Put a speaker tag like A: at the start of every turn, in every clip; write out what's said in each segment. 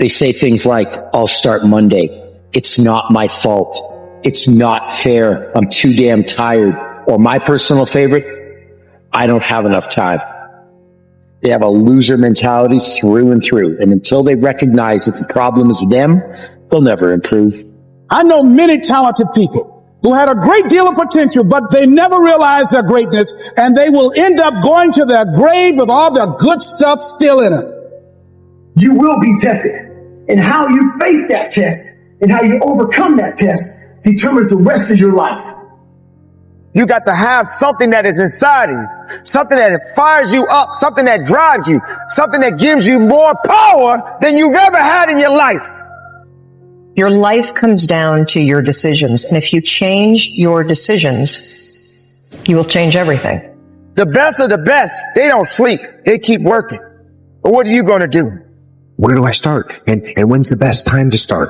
A: They say things like, I'll start Monday. It's not my fault. It's not fair. I'm too damn tired. Or my personal favorite, I don't have enough time. They have a loser mentality through and through. And until they recognize that the problem is them, they'll never improve.
B: I know many talented people who had a great deal of potential, but they never realized their greatness, and they will end up going to their grave with all their good stuff still in it.
C: You will be tested, and how you face that test and how you overcome that test determines the rest of your life.
D: You got to have something that is inside of you, something that fires you up, something that drives you, something that gives you more power than you've ever had in your life.
E: Your life comes down to your decisions. And if you change your decisions, you will change everything.
D: The best of the best, they don't sleep. They keep working. But what are you going to do?
F: Where do I start? And when's the best time to start?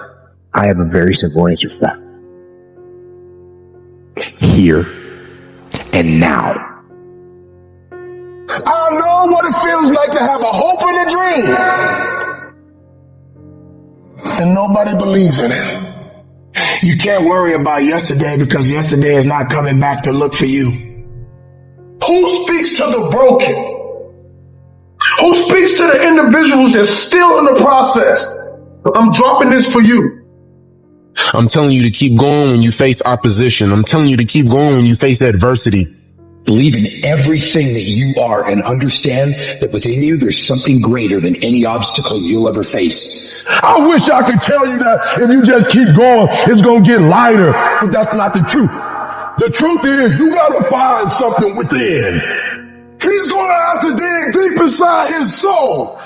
F: I have a very simple answer for that. Here and now.
B: I know what it feels like to have a hope and a dream, and nobody believes in it. You can't worry about yesterday because yesterday is not coming back to look for you. Who speaks to the broken? Who speaks to the individuals that's still in the process? I'm dropping this for you.
G: I'm telling you to keep going when you face opposition. I'm telling you to keep going when you face adversity.
A: Believe in everything that you are and understand that within you there's something greater than any obstacle you'll ever face.
B: I wish I could tell you that if you just keep going, it's going to get lighter. But that's not the truth. The truth is you got to find something within. He's going to have to dig deep inside his soul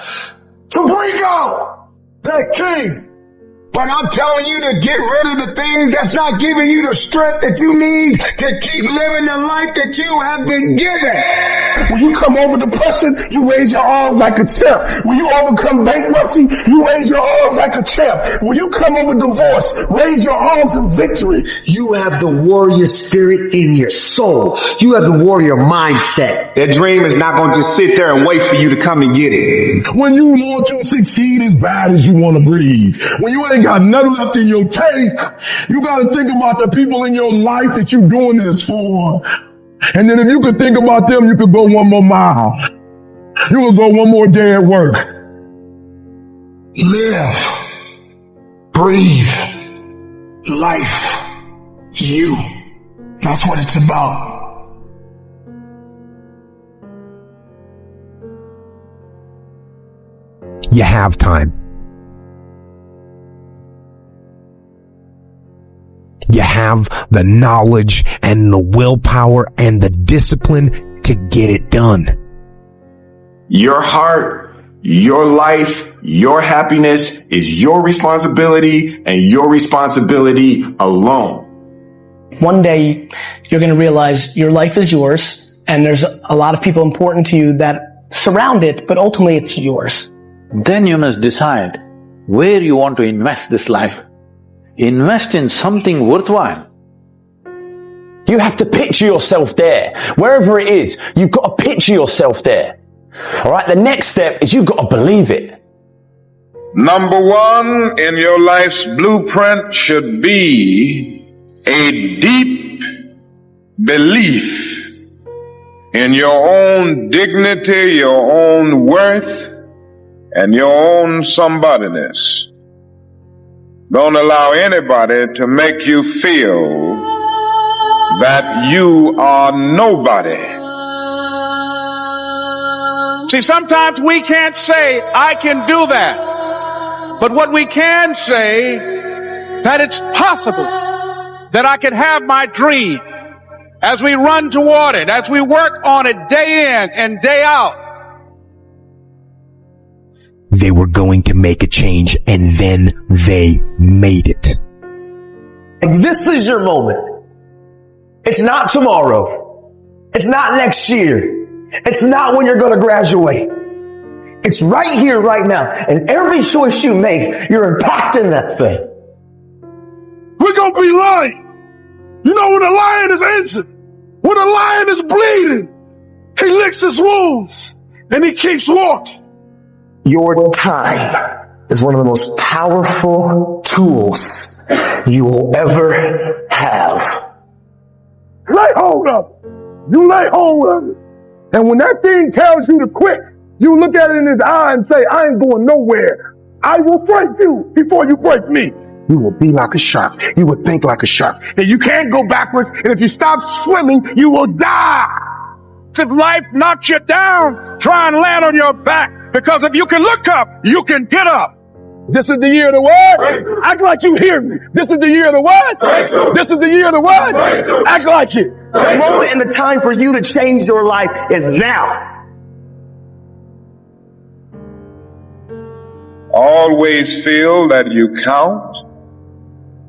B: to bring out that king. But I'm telling you to get rid of the things that's not giving you the strength that you need to keep living the life that you have been given. When you come over depression, you raise your arms like a champ. When you overcome bankruptcy, you raise your arms like a champ. When you come over divorce, raise your arms in victory.
A: You have the warrior spirit in your soul. You have the warrior mindset.
H: That dream is not going to just sit there and wait for you to come and get it.
B: When you want to succeed as bad as you want to breathe. When you ain't got nothing left in your tank, you got to think about the people in your life that you're doing this for. And then if you could think about them, you could go one more mile. You could go one more day at work. Live. Breathe. Life. You. That's what it's about.
F: You have time. You have the knowledge and the willpower and the discipline to get it done.
H: Your heart, your life, your happiness is your responsibility and your responsibility alone.
C: One day, you're going to realize your life is yours, and there's a lot of people important to you that surround it, but ultimately it's yours.
I: Then you must decide where you want to invest this life. Invest in something worthwhile.
D: You have to picture yourself there. Wherever it is, you've got to picture yourself there. Alright, the next step is you've got to believe it.
J: Number one in your life's blueprint should be a deep belief in your own dignity, your own worth, and your own somebodyness. Don't allow anybody to make you feel that you are nobody.
K: See, sometimes we can't say, I can do that. But what we can say, that it's possible that I can have my dream as we run toward it, as we work on it day in and day out.
F: They were going to make a change, and then they made it.
D: And this is your moment. It's not tomorrow. It's not next year. It's not when you're going to graduate. It's right here, right now. And every choice you make, you're impacting that thing.
B: We're going to be lying. You know, when a lion is injured, when a lion is bleeding, he licks his wounds and he keeps walking.
D: Your time is one of the most powerful tools you will ever have.
B: Lay hold of it. You lay hold of it. And when that thing tells you to quit, you look at it in his eye and say, I ain't going nowhere. I will break you before you break me.
F: You will be like a shark. You will think like a shark.
B: And you can't go backwards. And if you stop swimming, you will die.
K: If life knocks you down, try and land on your back. Because if you can look up, you can get up.
B: This is the year of the what? Act like you hear me. This is the year of the what? This is the year of the what? Act like it.
D: The moment and the time for you to change your life is now.
J: Always feel that you count.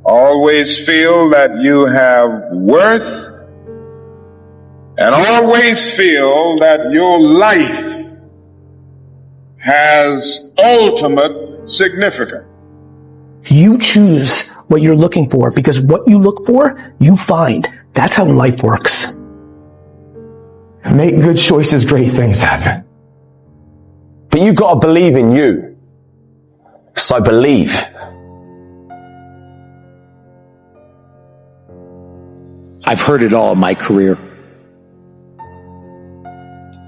J: Always feel that you have worth. And always feel that your life has ultimate significance.
C: You choose what you're looking for, because what you look for, you find. That's how life works.
D: Make good choices, great things happen. But you gotta believe in you. So believe.
A: I've heard it all in my career.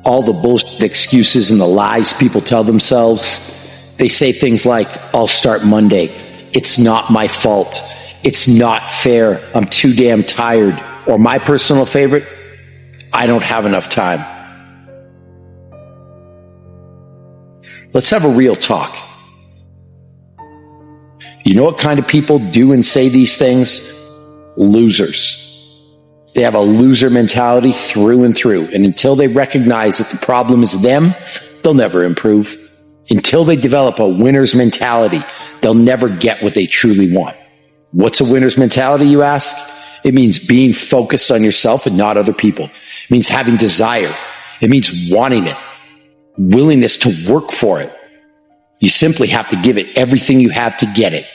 A: All the bullshit excuses and the lies people tell themselves. They say things like, I'll start Monday. It's not my fault. It's not fair. I'm too damn tired. Or my personal favorite, I don't have enough time. Let's have a real talk. You know what kind of people do and say these things? Losers. They have a loser mentality through and through. And until they recognize that the problem is them, they'll never improve. Until they develop a winner's mentality, they'll never get what they truly want. What's a winner's mentality, you ask? It means being focused on yourself and not other people. It means having desire. It means wanting it. Willingness to work for it. You simply have to give it everything you have to get it.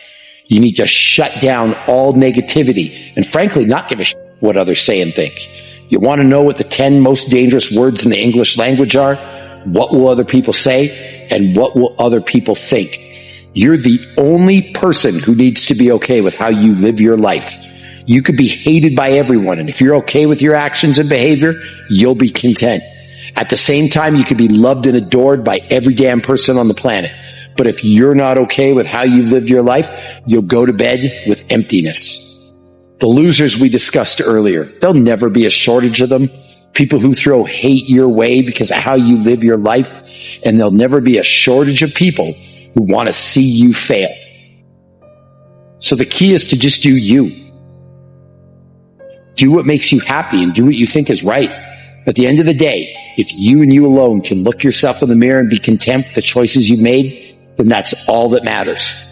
A: You need to shut down all negativity and frankly not give a shit what others say and think. You want to know what the 10 most dangerous words in the English language are? What will other people say? And what will other people think? You're the only person who needs to be okay with how you live your life. You could be hated by everyone, and if you're okay with your actions and behavior, you'll be content. At the same time, you could be loved and adored by every damn person on the planet. But if you're not okay with how you've lived your life, you'll go to bed with emptiness. The losers we discussed earlier, there'll never be a shortage of them. People who throw hate your way because of how you live your life. And there'll never be a shortage of people who want to see you fail. So the key is to just do you. Do what makes you happy and do what you think is right. At the end of the day, if you and you alone can look yourself in the mirror and be content with the choices you've made, then that's all that matters.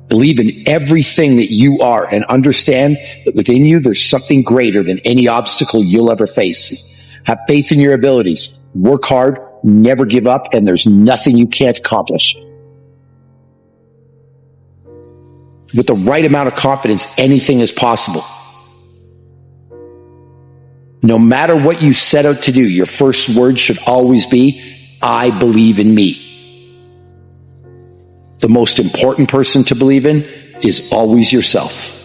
A: Believe in everything that you are and understand that within you there's something greater than any obstacle you'll ever face. Have faith in your abilities. Work hard, never give up, and there's nothing you can't accomplish. With the right amount of confidence, anything is possible. No matter what you set out to do, your first word should always be, I believe in me. The most important person to believe in is always yourself.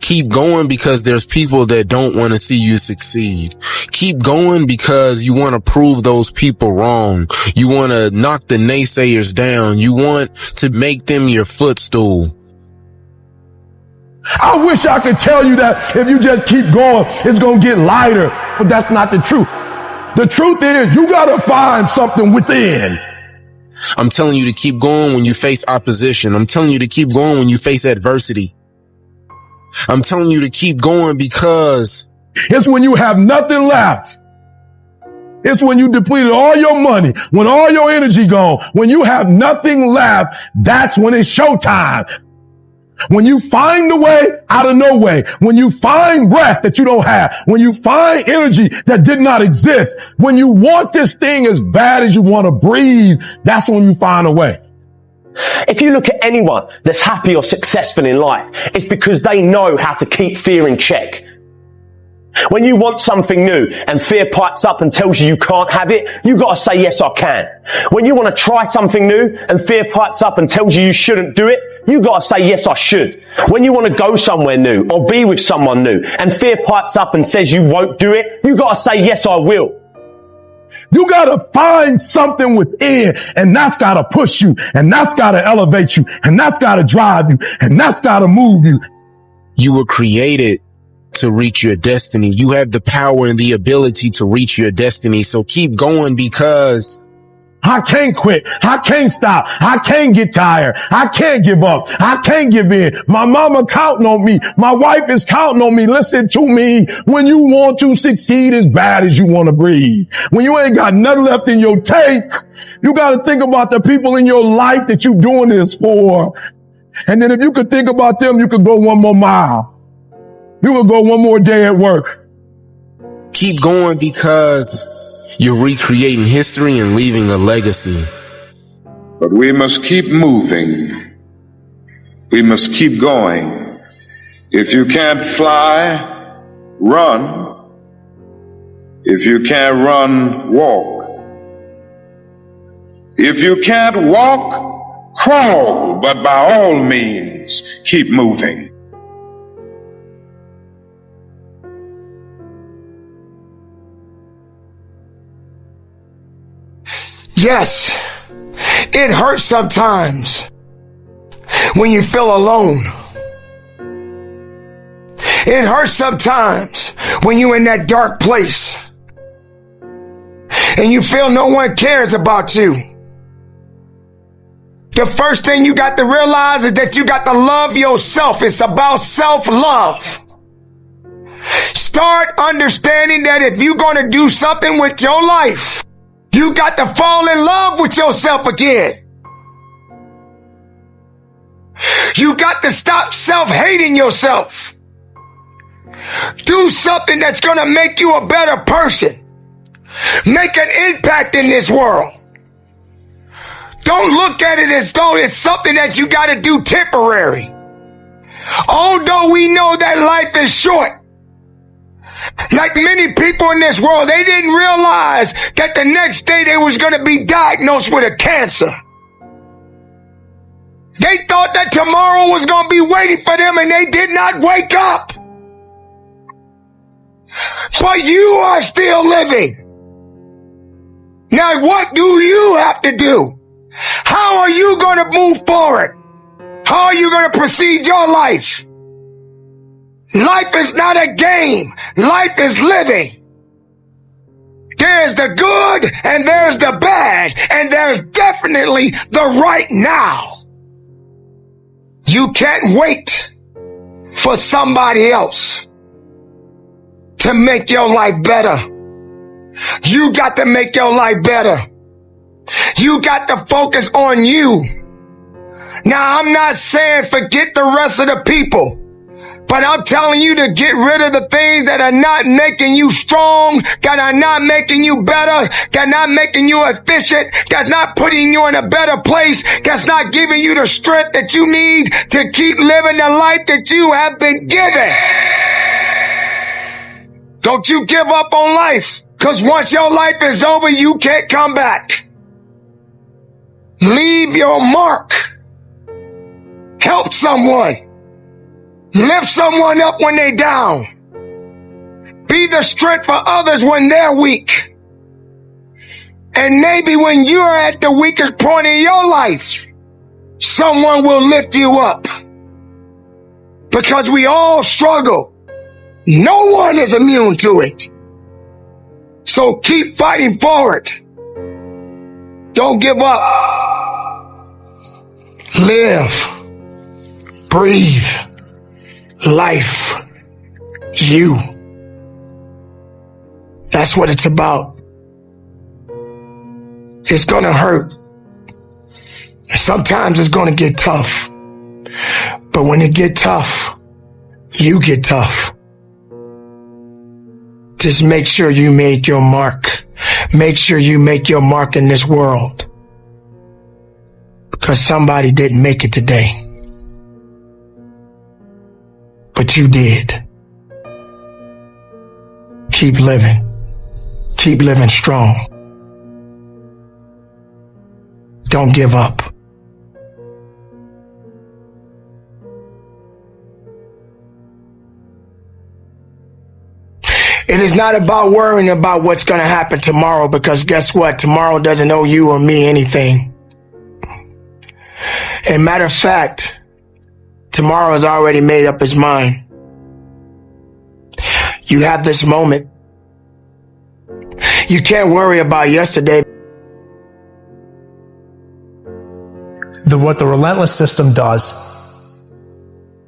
G: Keep going because there's people that don't want to see you succeed. Keep going because you want to prove those people wrong. You want to knock the naysayers down. You want to make them your footstool.
B: I wish I could tell you that if you just keep going, it's going to get lighter. But that's not the truth. The truth is you got to find something within.
G: I'm telling you to keep going when you face opposition. I'm telling you to keep going when you face adversity. I'm telling you to keep going because
B: it's when you have nothing left. It's when you depleted all your money, when all your energy gone, when you have nothing left, that's when it's showtime. When you find a way out of no way, when you find breath that you don't have, when you find energy that did not exist, when you want this thing as bad as you want to breathe, that's when you find a way.
D: If you look at anyone that's happy or successful in life, it's because they know how to keep fear in check. When you want something new and fear pipes up and tells you you can't have it, you gotta say, yes, I can. When you want to try something new and fear pipes up and tells you shouldn't do it, you gotta say, yes, I should. When you want to go somewhere new or be with someone new and fear pipes up and says you won't do it, you gotta say, yes, I will.
B: You gotta find something within, and that's gotta push you, and that's gotta elevate you, and that's gotta drive you, and that's gotta move you.
G: You were created to reach your destiny. You have the power and the ability to reach your destiny. So keep going, because
B: I can't quit. I can't stop. I can't get tired. I can't give up. I can't give in. My mama counting on me. My wife is counting on me. Listen to me. When you want to succeed as bad as you want to breathe, when you ain't got nothing left in your tank, you got to think about the people in your life that you doing this for. And then if you could think about them, you could go one more mile. You could go one more day at work.
G: Keep going, because you're recreating history and leaving a legacy.
J: But we must keep moving. We must keep going. If you can't fly, run. If you can't run, walk. If you can't walk, crawl. But by all means, keep moving.
L: Yes, it hurts sometimes when you feel alone. It hurts sometimes when you're in that dark place and you feel no one cares about you. The first thing you got to realize is that you got to love yourself. It's about self-love. Start understanding that if you're going to do something with your life, you got to fall in love with yourself again. You got to stop self-hating yourself. Do something that's going to make you a better person. Make an impact in this world. Don't look at it as though it's something that you got to do temporary. Although we know that life is short. Like many people in this world, they didn't realize that the next day they was going to be diagnosed with a cancer. They thought that tomorrow was going to be waiting for them, and they did not wake up. But you are still living. Now, what do you have to do? How are you going to move forward? How are you going to proceed your life? Life is not a game. Life is living. There's the good and there's the bad, and there's definitely the right now. You can't wait for somebody else to make your life better. You got to make your life better. You got to focus on you. Now, I'm not saying forget the rest of the people. But I'm telling you to get rid of the things that are not making you strong, that are not making you better, that are not making you efficient, that's not putting you in a better place, that's not giving you the strength that you need to keep living the life that you have been given. Don't you give up on life, because once your life is over, you can't come back. Leave your mark. Help someone. Lift someone up when they're down. Be the strength for others when they're weak. And maybe when you're at the weakest point in your life, someone will lift you up. Because we all struggle. No one is immune to it. So keep fighting forward. Don't give up. Live. Breathe. Life. You. That's what it's about. It's gonna hurt. Sometimes it's gonna get tough. But when it get tough, you get tough. Just make sure you make your mark. Make sure you make your mark in this world. Because somebody didn't make it today. But you did. Keep living. Keep living strong. Don't give up. It is not about worrying about what's going to happen tomorrow, because guess what? Tomorrow doesn't owe you or me anything. And matter of fact, tomorrow has already made up its mind. You have this moment. You can't worry about yesterday.
M: What the relentless system does,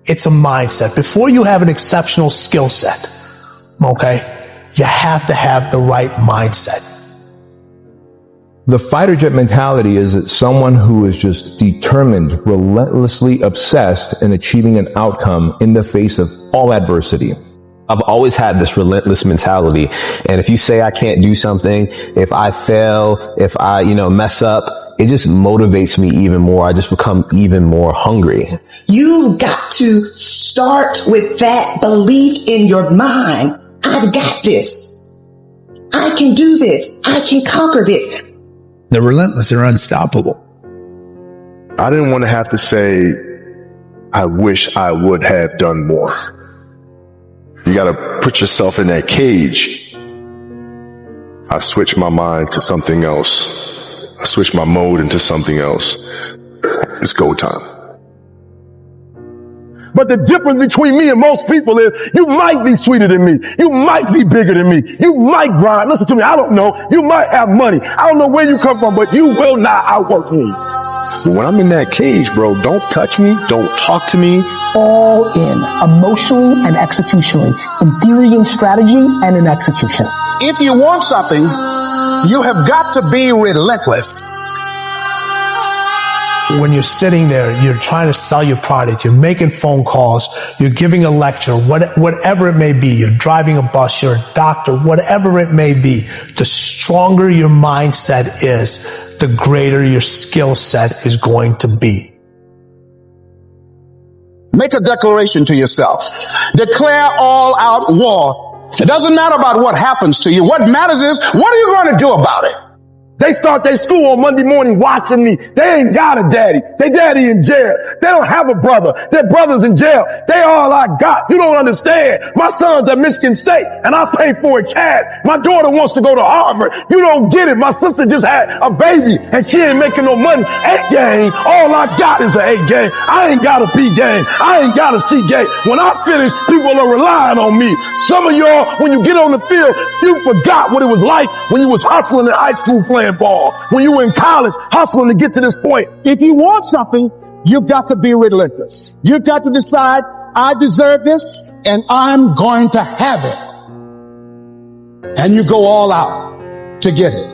M: it's a mindset. Before you have an exceptional skill set, okay, you have to have the right mindset.
N: The fighter jet mentality is someone who is just determined, relentlessly obsessed in achieving an outcome in the face of all adversity.
O: I've always had this relentless mentality. And if you say I can't do something, if I fail, if I, mess up, it just motivates me even more. I just become even more hungry.
P: You've got to start with that belief in your mind. I've got this. I can do this. I can conquer this.
Q: The relentless are unstoppable.
B: I didn't want to have to say, I wish I would have done more. You got to put yourself in that cage. I switched my mind to something else. I switched my mode into something else. It's go time.
R: But the difference between me and most people is you might be sweeter than me. You might be bigger than me. You might grind. Listen to me. I don't know. You might have money. I don't know where you come from, but you will not outwork me.
B: When I'm in that cage, bro, don't touch me. Don't talk to me.
C: All in, emotionally and executionally, in theory and strategy and in execution.
K: If you want something, you have got to be relentless.
M: When you're sitting there, you're trying to sell your product, you're making phone calls, you're giving a lecture, whatever it may be, you're driving a bus, you're a doctor, whatever it may be, the stronger your mindset is, the greater your skill set is going to be.
K: Make a declaration to yourself. Declare all out war. It doesn't matter about what happens to you. What matters is, what are you going to do about it?
R: They start their school on Monday morning watching me. They ain't got a daddy. They daddy in jail. They don't have a brother. Their brother's in jail. They all I got. You don't understand. My son's at Michigan State and I paid for it cash. My daughter wants to go to Harvard. You don't get it. My sister just had a baby and she ain't making no money. A game. All I got is an A game. I ain't got a B game. I ain't got a C game. When I finish, people are relying on me. Some of y'all, when you get on the field, you forgot what it was like when you was hustling in high school playing ball, when you were in college hustling to get to this point.
K: If you want something, you've got to be relentless. You've got to decide, I deserve this and I'm going to have it. And you go all out to get it.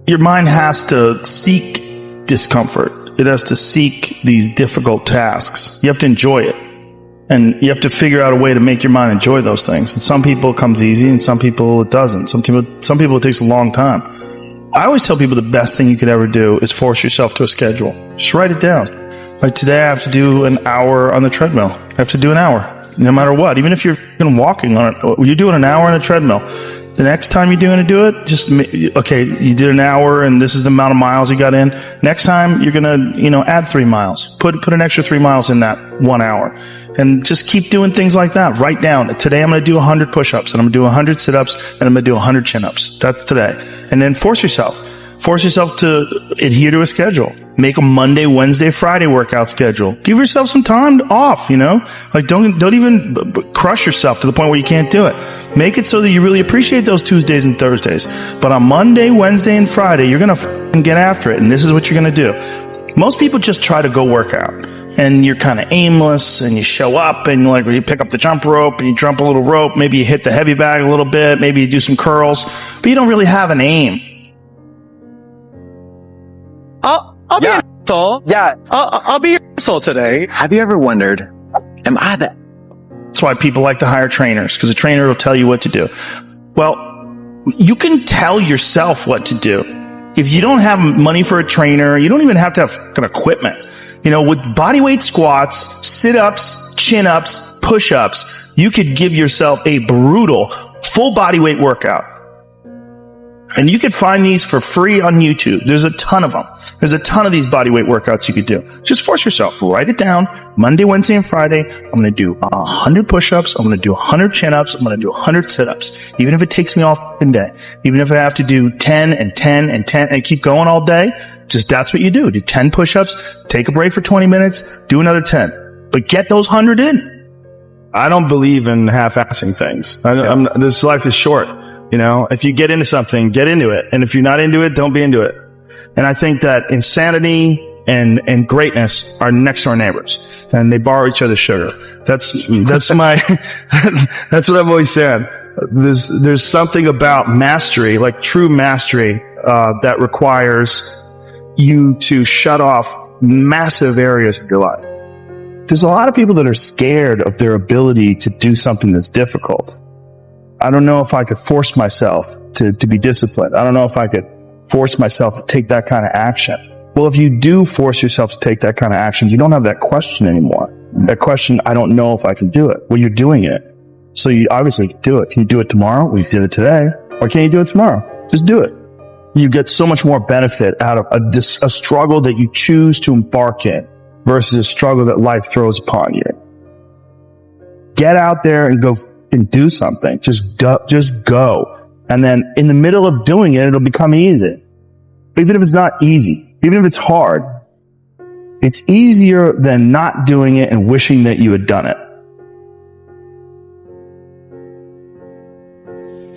S: Your mind has to seek discomfort. It has to seek these difficult tasks. You have to enjoy it. And you have to figure out a way to make your mind enjoy those things. And some people it comes easy and some people it doesn't. Some people it takes a long time. I always tell people the best thing you could ever do is force yourself to a schedule. Just write it down. Like today I have to do an hour on the treadmill. I have to do an hour, no matter what. Even if you're walking on it, you're doing an hour on a treadmill. The next time you're going to do it, just, okay, you did an hour and this is the amount of miles you got in. Next time you're going to, add 3 miles. Put an extra 3 miles in that 1 hour. And just keep doing things like that. Write down, today I'm going to do 100 push-ups and I'm going to do 100 sit-ups and I'm going to do 100 chin-ups. That's today. And then force yourself to adhere to a schedule. Make a Monday, Wednesday, Friday workout schedule. Give yourself some time off, Like don't even crush yourself to the point where you can't do it. Make it so that you really appreciate those Tuesdays and Thursdays. But on Monday, Wednesday, and Friday, you're going to get after it. And this is what you're going to do. Most people just try to go work out. And you're kind of aimless and you show up and you pick up the jump rope and you jump a little rope. Maybe you hit the heavy bag a little bit. Maybe you do some curls, but you don't really have an aim.
T: I'll be an asshole. Yeah. I'll be your asshole today.
U: Have you ever wondered, am I that?
S: That's why people like to hire trainers, because a trainer will tell you what to do. Well, You can tell yourself what to do. If you don't have money for a trainer, you don't even have to have fucking equipment. You know, with bodyweight squats, sit-ups, chin-ups, push-ups, you could give yourself a brutal full bodyweight workout. And you could find these for free on YouTube. There's a ton of them. There's a ton of these bodyweight workouts you could do. Just force yourself. Write it down. Monday, Wednesday, and Friday, I'm going to do 100 push-ups. I'm going to do 100 chin-ups. I'm going to do 100 sit-ups. Even if it takes me all fucking day. Even if I have to do 10 and 10 and 10 and keep going all day, just that's what you do. Do 10 push-ups, take a break for 20 minutes, do another 10. But get those 100 in.
R: I don't believe in half-assing things. This life is short. You know, if you get into something, get into it. And if you're not into it, don't be into it. And I think that insanity and greatness are next door neighbors, and they borrow each other's sugar. That's my, that's what I've always said. There's something about mastery, like true mastery, that requires you to shut off massive areas of your life. There's a lot of people that are scared of their ability to do something that's difficult. I don't know if I could force myself to be disciplined. I don't know if I could force myself to take that kind of action. Well, if you do force yourself to take that kind of action, you don't have that question anymore. That question, I don't know if I can do it. Well, you're doing it. So you obviously can do it. Can you do it tomorrow? We did it today. Or can you do it tomorrow? Just do it. You get so much more benefit out of a struggle that you choose to embark in versus a struggle that life throws upon you. Get out there and go and do something. Just go. And then in the middle of doing it, it'll become easy. Even if it's not easy, even if it's hard, it's easier than not doing it and wishing that you had done it.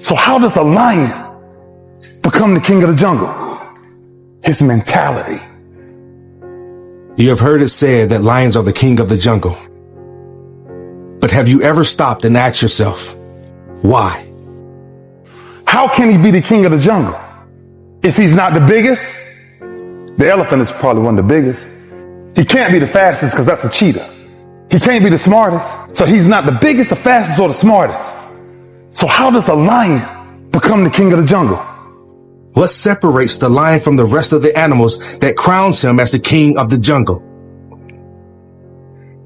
B: So how does a lion become the king of the jungle? His mentality.
F: You have heard it said that lions are the king of the jungle. But have you ever stopped and asked yourself, why?
B: How can he be the king of the jungle? If he's not the biggest, the elephant is probably one of the biggest. He can't be the fastest because that's a cheetah. He can't be the smartest. So he's not the biggest, the fastest, or the smartest. So how does a lion become the king of the jungle?
F: What separates the lion from the rest of the animals that crowns him as the king of the jungle?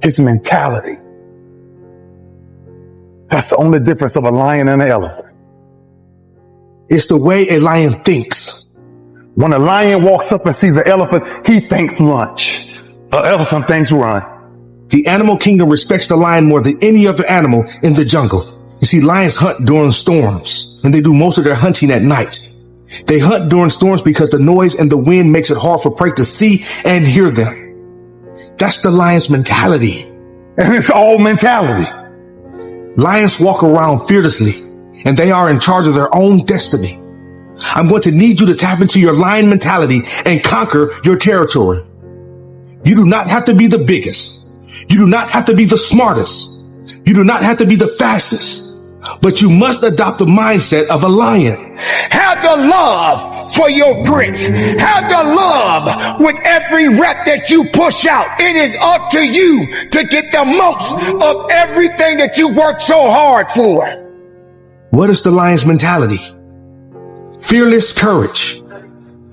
B: His mentality. That's the only difference of a lion and an elephant.
F: It's the way a lion thinks.
B: When a lion walks up and sees an elephant, he thinks lunch. An elephant thinks run.
F: The animal kingdom respects the lion more than any other animal in the jungle. You see, lions hunt during storms, and they do most of their hunting at night. They hunt during storms because the noise and the wind makes it hard for prey to see and hear them. That's the lion's mentality.
B: And it's all mentality.
F: Lions walk around fearlessly, and they are in charge of their own destiny. I'm going to need you to tap into your lion mentality and conquer your territory. You do not have to be the biggest. You do not have to be the smartest. You do not have to be the fastest. But you must adopt the mindset of a lion.
L: Have the love for your grit. Have the love with every rep that you push out. It is up to you to get the most of everything that you work so hard for.
F: What is the lion's mentality? Fearless courage,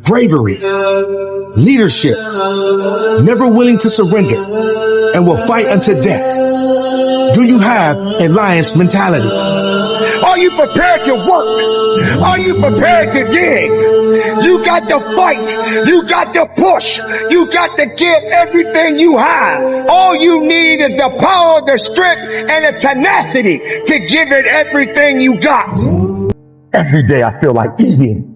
F: bravery, leadership, never willing to surrender, and will fight unto death. Do you have a lion's mentality?
L: Are you prepared to work? Are you prepared to dig? You got to fight. You got to push. You got to give everything you have. All you need is the power, the strength, and the tenacity to give it everything you got.
R: Every day I feel like eating.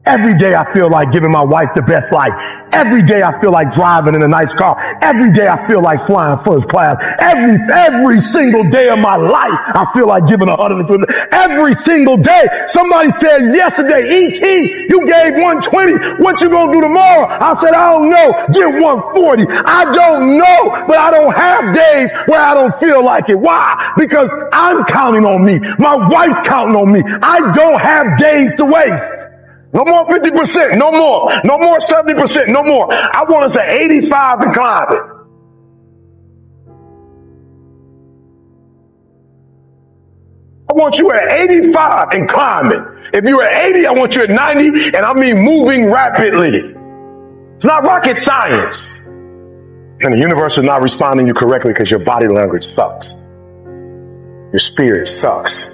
R: Every day I feel like giving my wife the best life. Every day I feel like driving in a nice car. Every day I feel like flying first class. Every single day of my life I feel like giving 150. Every single day. Somebody said yesterday, E.T., you gave 120. What you gonna do tomorrow? I said, I don't know. Give 140. I don't know, but I don't have days where I don't feel like it. Why? Because I'm counting on me. My wife's counting on me. I don't have days to waste. No more 50%, no more. No more 70%, no more. I want to say 85 and climb it. I
B: want you at 85 and climbing. If you're at 80, I want you at 90, and I mean moving rapidly. It's not rocket science. And the universe is not responding to you correctly because your body language sucks. Your spirit sucks.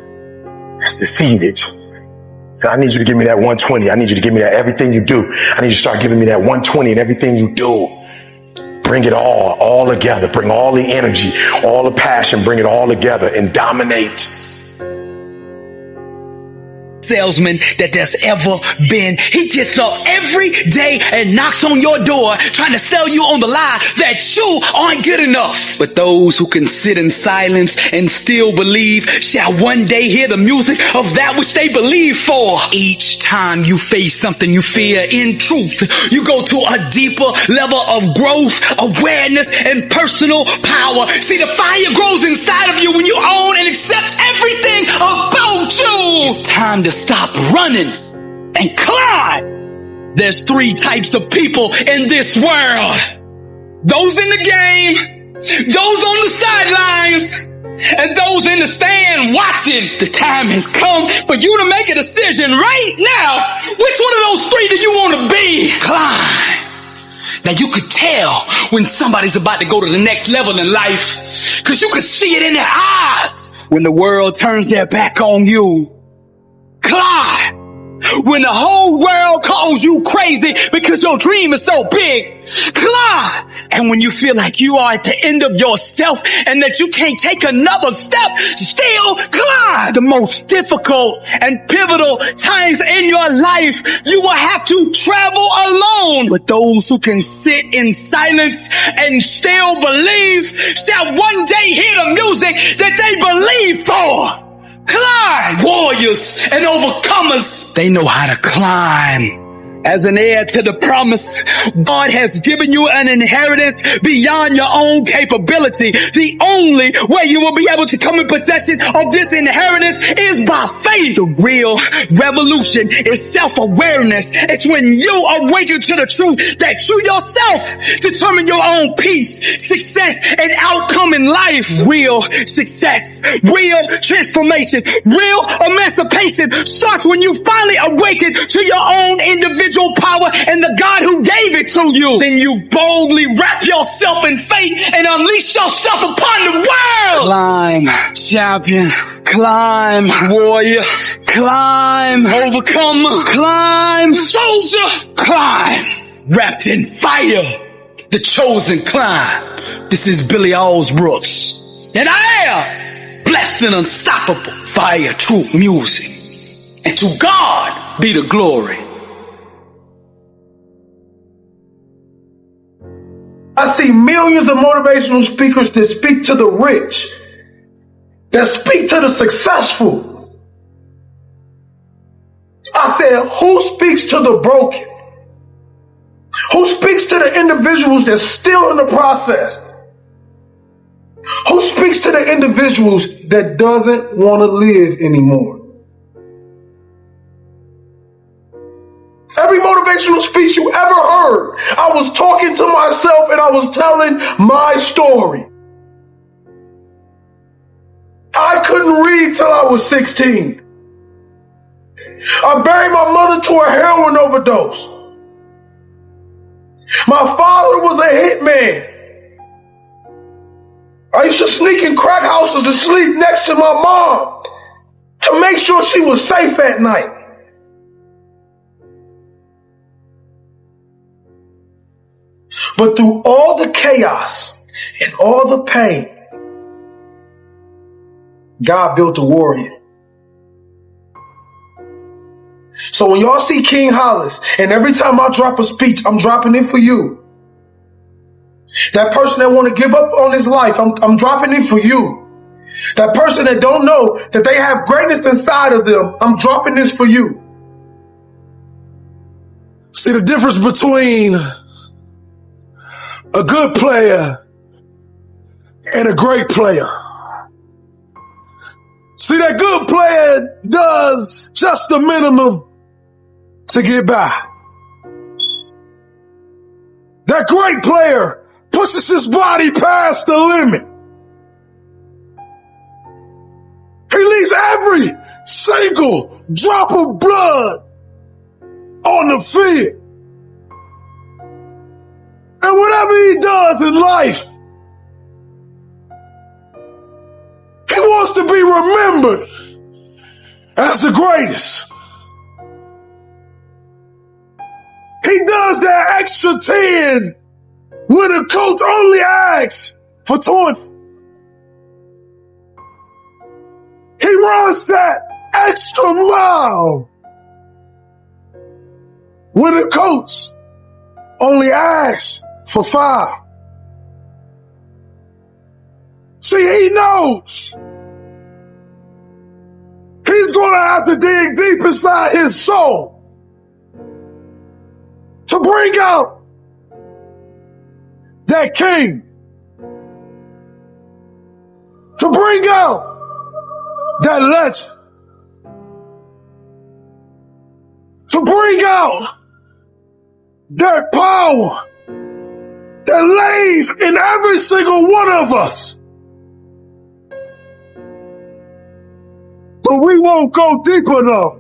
B: It's defeated. And I need you to give me that 120. I need you to give me that everything you do. I need you to start giving me that 120 in everything you do. Bring it all together. Bring all the energy, all the passion, bring it all together and dominate.
E: Salesman that there's ever been. He gets up every day and knocks on your door trying to sell you on the lie that you aren't good enough. But those who can sit in silence and still believe shall one day hear the music of that which they believe for. Each time you face something you fear, in truth, you go to a deeper level of growth, awareness, and personal power. See, the fire grows inside of you when you own and accept everything about you. It's time to stop running and climb. There's 3 types of people in this world. Those in the game, those on the sidelines, and those in the stand watching. The time has come for you to make a decision right now. Which one of those 3 do you want to be? Climb. Now you could tell when somebody's about to go to the next level in life, because you could see it in their eyes when the world turns their back on you. Climb. When the whole world calls you crazy because your dream is so big. Climb. And when you feel like you are at the end of yourself and that you can't take another step, still climb. The most difficult and pivotal times in your life, you will have to travel alone. But those who can sit in silence and still believe shall one day hear the music that they believe for. Climb! Warriors and overcomers, they know how to climb. As an heir to the promise, God has given you an inheritance beyond your own capability. The only way you will be able to come in possession of this inheritance is by faith. The real revolution is self-awareness. It's when you awaken to the truth that you yourself determine your own peace, success, and outcome in life. Real success, real transformation, real emancipation starts when you finally awaken to your own individual power and the God who gave it to you. Then you boldly wrap yourself in faith and unleash yourself upon the world. Climb, champion. Climb, warrior. Climb, overcomer. Climb, soldier. Climb, wrapped in fire. The chosen climb. This is Billy Allsbrooks. And I am blessed and unstoppable. Fire, true music. And to God be the glory.
R: I see millions of motivational speakers that speak to the rich, that speak to the successful. I said, who speaks to the broken? Who speaks to the individuals that's still in the process? Who speaks to the individuals that doesn't want to live anymore? Every motivational speech you ever heard, I was talking to myself and I was telling my story. I couldn't read till I was 16. I buried my mother to a heroin overdose. My father was a hitman. I used to sneak in crack houses to sleep next to my mom to make sure she was safe at night. But through all the chaos and all the pain, God built a warrior. So when y'all see King Hollis, and every time I drop a speech, I'm dropping it for you. That person that want to give up on his life, I'm dropping it for you. That person that don't know that they have greatness inside of them, I'm dropping this for you.
B: See the difference between a good player and a great player. See, that good player does just the minimum to get by. That great player pushes his body past the limit. He leaves single drop of blood on the field. And whatever he does in life, he wants to be remembered as the greatest. He does that extra 10 when the coach only asks for 20. He runs that extra mile when the coach only asks for 5. See, he knows he's going to have to dig deep inside his soul to bring out that king, to bring out that legend, to bring out that power that lays in every single one of us. But we won't go deep enough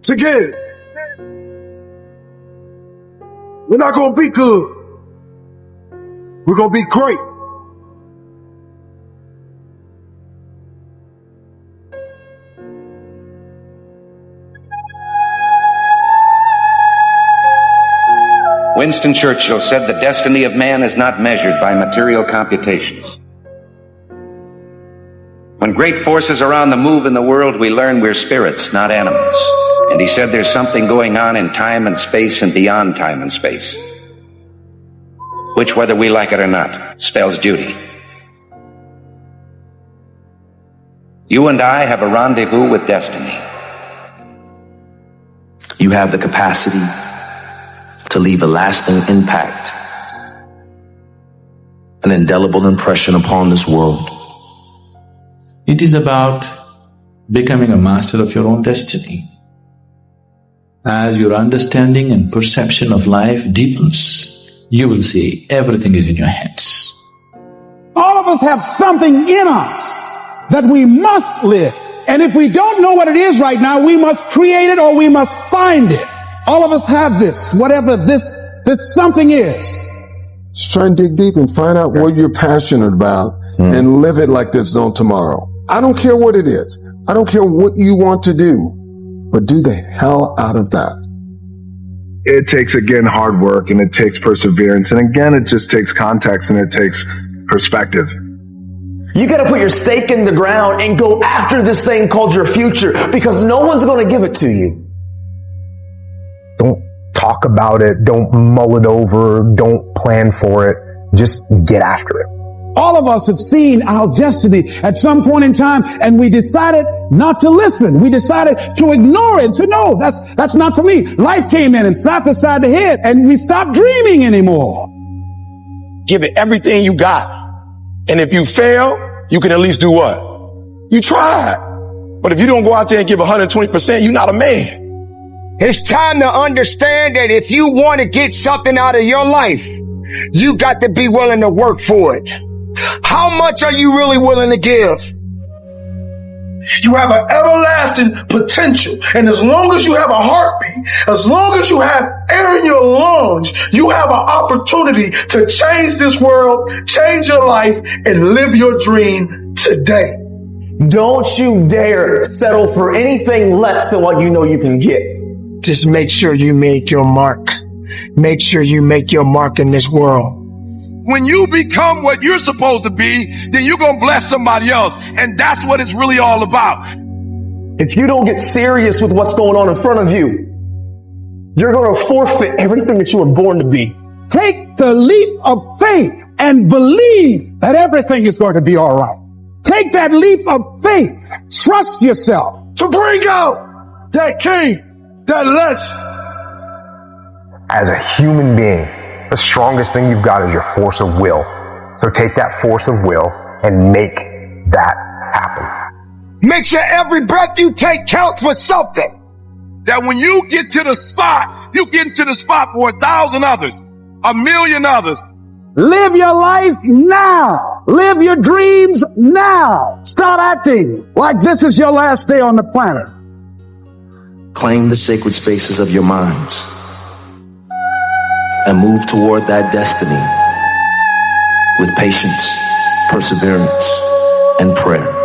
B: to get it. We're not going to be good. We're going to be great.
H: Winston Churchill said the destiny of man is not measured by material computations. When great forces are on the move in the world, we learn we're spirits, not animals. And he said there's something going on in time and space and beyond time and space, which, whether we like it or not, spells duty. You and I have a rendezvous with destiny.
V: You have the capacity to leave a lasting impact, an indelible impression upon this world.
I: It is about becoming a master of your own destiny. As your understanding and perception of life deepens, you will see everything is in your hands.
W: All of us have something in us that we must live. And if we don't know what it is right now, we must create it or we must find it. All of us have this, whatever this something is.
B: Just try and dig deep and find out what you're passionate about and live it like there's no tomorrow. I don't care what it is. I don't care what you want to do, but do the hell out of that.
F: It takes, again, hard work, and it takes perseverance. And again, it just takes context and it takes perspective.
D: You gotta put your stake in the ground and go after this thing called your future, because no one's gonna give it to you.
X: Don't talk about it. Don't mull it over. Don't plan for it. Just get after it.
W: All of us have seen our destiny at some point in time, and we decided not to listen. We decided to ignore it, to know that's not for me. Life came in and slapped us side the head, and we stopped dreaming anymore.
R: Give it everything you got. And if you fail, you can at least do what? You tried. But if you don't go out there and give 120%, you're not a man.
L: It's time to understand that if you want to get something out of your life, you got to be willing to work for it. How much are you really willing to give?
B: You have an everlasting potential. And as long as you have a heartbeat, as long as you have air in your lungs, you have an opportunity to change this world, change your life, and live your dream today.
D: Don't you dare settle for anything less than what you know you can get.
L: Just make sure you make your mark. Make sure you make your mark in this world.
B: When you become what you're supposed to be, then you're going to bless somebody else. And that's what it's really all about.
D: If you don't get serious with what's going on in front of you, you're going to forfeit everything that you were born to be.
W: Take the leap of faith and believe that everything is going to be all right. Take that leap of faith. Trust yourself
B: to bring out that king, that legend.
X: As a human being, the strongest thing you've got is your force of will. So take that force of will and make that happen.
L: Make sure every breath you take counts for something.
B: That when you get to the spot, you get into the spot for 1,000 others, 1,000,000 others.
W: Live your life now. Live your dreams now. Start acting like this is your last day on the planet.
V: Claim the sacred spaces of your minds and move toward that destiny with patience, perseverance, and prayer.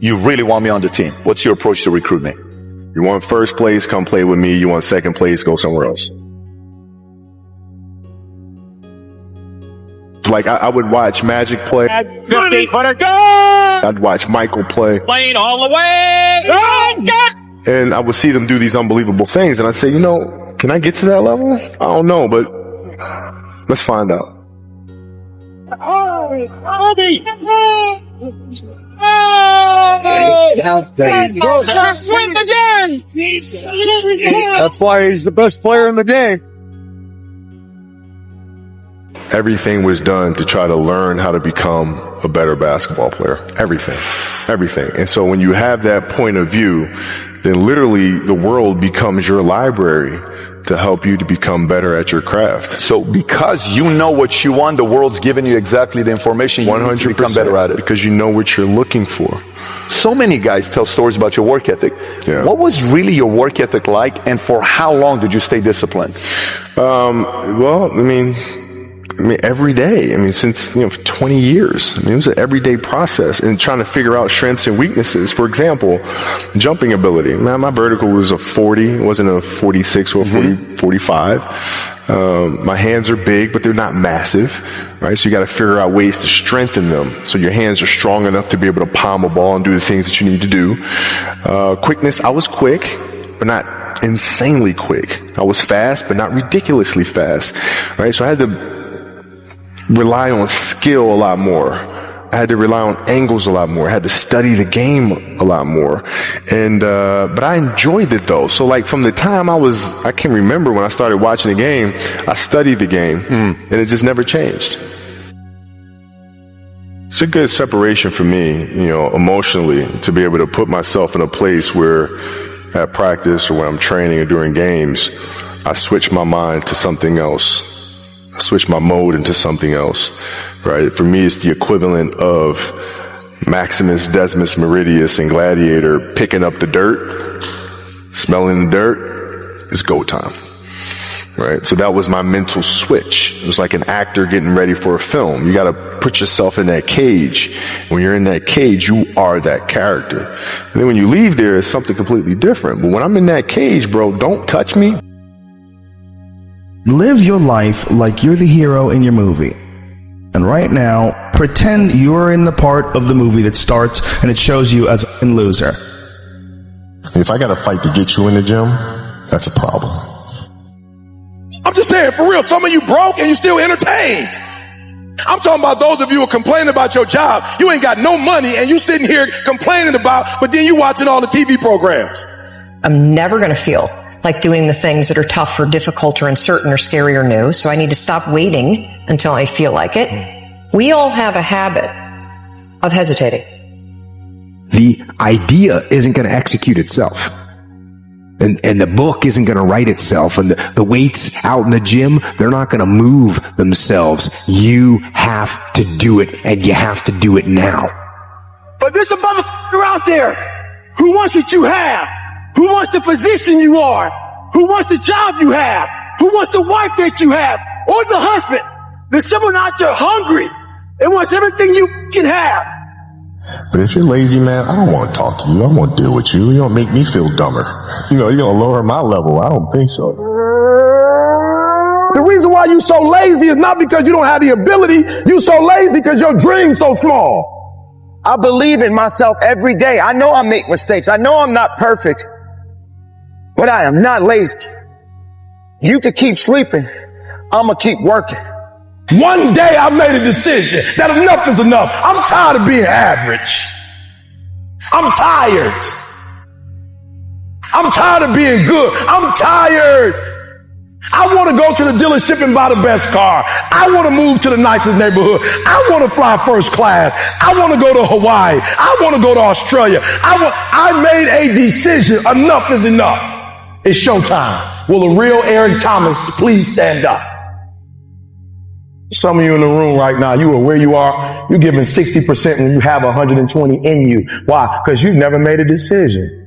A: You really want me on the team. What's your approach to recruitment?
G: You want first place, come play with me. You want second place, go somewhere else. Like I would watch Magic play.
K: 50 for the gun!
G: I'd watch Michael play.
K: Playing all the way!
G: And I would see them do these unbelievable things. And I'd say, you know, can I get to that level? I don't know, but let's find out.
R: That's why he's the best player in the game.
G: Everything was done to try to learn how to become a better basketball player. Everything. And so when you have that point of view, then literally the world becomes your library to help you to become better at your craft.
A: So because you know what you want, the world's giving you exactly the information you need to become better at it.
G: Because you know what you're looking for.
A: So many guys tell stories about your work ethic.
G: Yeah.
A: What was really your work ethic like, and for how long did you stay disciplined?
G: Well, I mean, every day. I mean, since, 20 years. I mean, it was an everyday process and trying to figure out strengths and weaknesses. For example, jumping ability. Man, my vertical was a 40. It wasn't a 46 or a 45. My hands are big, but they're not massive, right? So you got to figure out ways to strengthen them so your hands are strong enough to be able to palm a ball and do the things that you need to do. Quickness, I was quick, but not insanely quick. I was fast, but not ridiculously fast, right? So I had to rely on skill a lot more. I had to rely on angles a lot more. I had to study the game a lot more. And, but I enjoyed it though. So like from the time I can remember when I started watching the game, I studied the game and it just never changed. It's a good separation for me, emotionally, to be able to put myself in a place where at practice or when I'm training or during games, I switch my mind to something else. I switch my mode into something else, right? For me, it's the equivalent of Maximus, Decimus, Meridius, and Gladiator picking up the dirt, smelling the dirt. It's go time, right? So that was my mental switch. It was like an actor getting ready for a film. You got to put yourself in that cage. When you're in that cage, you are that character. And then when you leave there, it's something completely different. But when I'm in that cage, bro, don't touch me.
J: Live your life like you're the hero in your movie. And right now, pretend you're in the part of the movie that starts and it shows you as a loser.
G: If I got to fight to get you in the gym, that's a problem.
R: I'm just saying, for real, some of you broke and you still entertained. I'm talking about those of you who are complaining about your job. You ain't got no money and you sitting here complaining about, but then you watching all the TV programs.
N: I'm never going to feel like doing the things that are tough or difficult or uncertain or scary or new. So I need to stop waiting until I feel like it. We all have a habit of hesitating.
Y: The idea isn't going to execute itself. And the book isn't going to write itself. And the weights out in the gym, they're not going to move themselves. You have to do it, and you have to do it now.
R: But there's a motherfucker out there who wants what you have, who wants the position you are, who wants the job you have, who wants the wife that you have, or the husband. There's someone out there hungry and wants everything you can have.
G: But if you're lazy, man, I don't want to talk to you. I don't want to deal with you. You're going to make me feel dumber. You're going to lower my level. I don't think so.
R: The reason why you so lazy is not because you don't have the ability. You so lazy because your dream's so small. I believe in myself every day. I know I make mistakes. I know I'm not perfect. But I am not lazy. You can keep sleeping. I'm going to keep working.
B: One day I made a decision that enough is enough. I'm tired of being average. I'm tired. I'm tired of being good. I'm tired. I want to go to the dealership and buy the best car. I want to move to the nicest neighborhood. I want to fly first class. I want to go to Hawaii. I want to go to Australia. I made a decision. Enough is enough. It's showtime. Will a real Eric Thomas please stand up? Some of you in the room right now, you are where you are. You're giving 60% when you have 120 in you. Why? Because you've never made a decision.